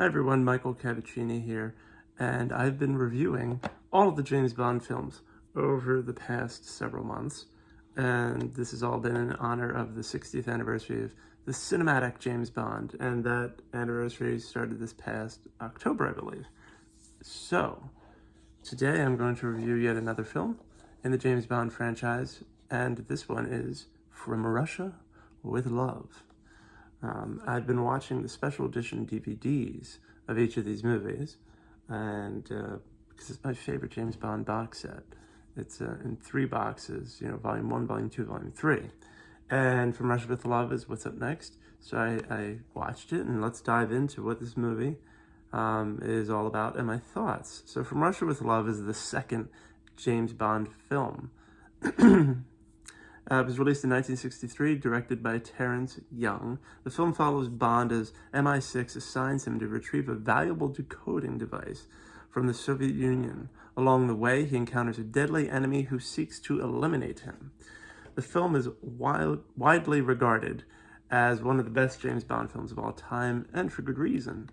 Hi everyone, Michael Cavaccini here, and I've been reviewing all of the James Bond films over the past several months, and this has all been in honor of the 60th anniversary of the cinematic James Bond, and that anniversary started this past October, I believe. So, today I'm going to review yet another film in the James Bond franchise, and this one is From Russia with Love. I've been watching the special edition DVDs of each of these movies, and because it's my favorite James Bond box set. It's in 3 boxes, volume 1, volume 2, volume 3. And From Russia with Love is what's up next. So I watched it, and let's dive into what this movie is all about and my thoughts. So From Russia with Love is the second James Bond film. It was released in 1963, directed by Terence Young. The film follows Bond as MI6 assigns him to retrieve a valuable decoding device from the Soviet Union. Along the way, he encounters a deadly enemy who seeks to eliminate him. The film is widely regarded as one of the best James Bond films of all time, and for good reason.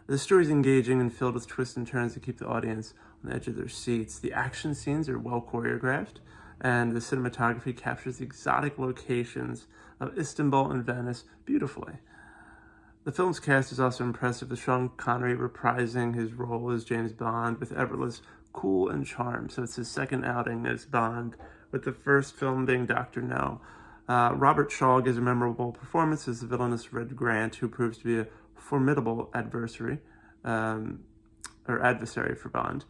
The story is engaging and filled with twists and turns to keep the audience on the edge of their seats. The action scenes are well choreographed, and the cinematography captures the exotic locations of Istanbul and Venice beautifully. The film's cast is also impressive, with Sean Connery reprising his role as James Bond with effortless cool and charm. So it's his second outing as Bond, with the first film being Dr. No. Robert Shaw gives a memorable performance as the villainous Red Grant, who proves to be a formidable adversary for Bond.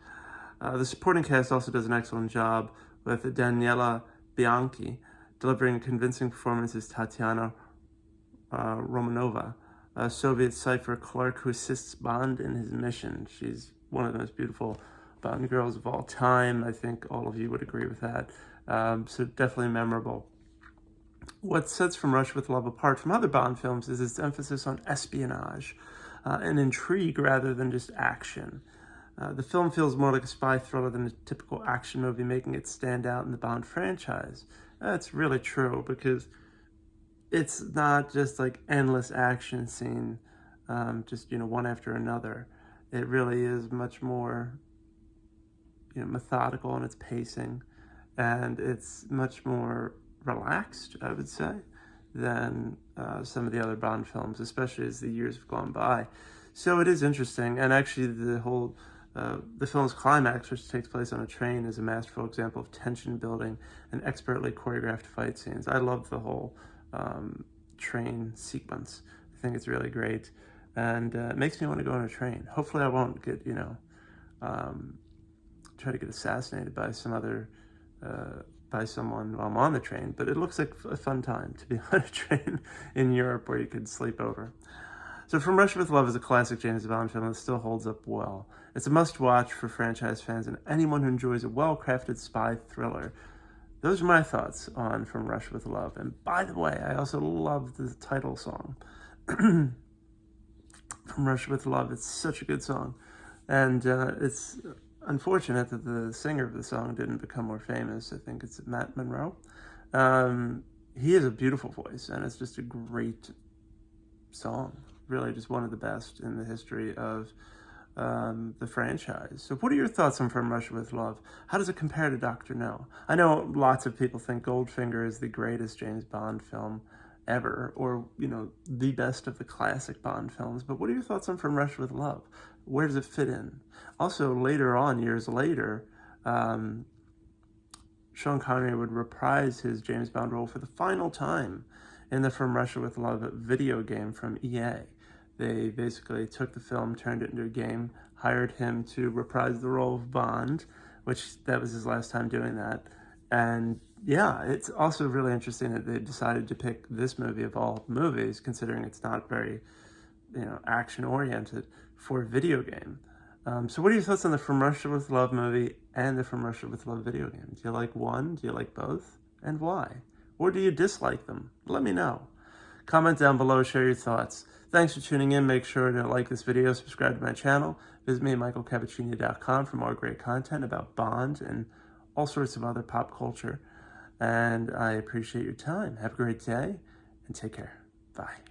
The supporting cast also does an excellent job, with Daniela Bianchi delivering a convincing performance as Tatiana Romanova, a Soviet cipher clerk who assists Bond in his mission. She's one of the most beautiful Bond girls of all time. I think all of you would agree with that. So definitely memorable. What sets From Russia with Love apart from other Bond films is its emphasis on espionage and intrigue rather than just action. The film feels more like a spy thriller than a typical action movie, making it stand out in the Bond franchise. That's really true, because it's not just like endless action scene, just, one after another. It really is much more, methodical in its pacing, and it's much more relaxed, I would say, than some of the other Bond films, especially as the years have gone by. So it is interesting, and actually the film's climax, which takes place on a train, is a masterful example of tension building and expertly choreographed fight scenes. I love the whole train sequence. I think it's really great, and it makes me want to go on a train. Hopefully I won't get, try to get assassinated by by someone while I'm on the train, but it looks like a fun time to be on a train in Europe where you could sleep over. So From Russia with Love is a classic James Bond film that still holds up well. It's a must-watch for franchise fans and anyone who enjoys a well-crafted spy thriller. Those are my thoughts on From Russia with Love. And by the way, I also love the title song. From Russia with Love, it's such a good song. And it's unfortunate that the singer of the song didn't become more famous. I think it's Matt Monro. He has a beautiful voice, and it's just a great song. Really just one of the best in the history of the franchise. So what are your thoughts on From Russia with Love? How does it compare to Dr. No? I know lots of people think Goldfinger is the greatest James Bond film ever, or, the best of the classic Bond films, but what are your thoughts on From Russia with Love? Where does it fit in? Also, later on, years later, Sean Connery would reprise his James Bond role for the final time in the From Russia with Love video game from EA. They basically took the film, turned it into a game, hired him to reprise the role of Bond, which that was his last time doing that. And yeah, it's also really interesting that they decided to pick this movie of all movies, considering it's not very, action-oriented, for a video game. So what are your thoughts on the From Russia with Love movie and the From Russia with Love video game? Do you like one? Do you like both? And why? Or do you dislike them? Let me know. Comment down below, share your thoughts. Thanks for tuning in. Make sure to like this video, subscribe to my channel. Visit me at michaelcavaccini.com for more great content about Bond and all sorts of other pop culture. And I appreciate your time. Have a great day and take care. Bye.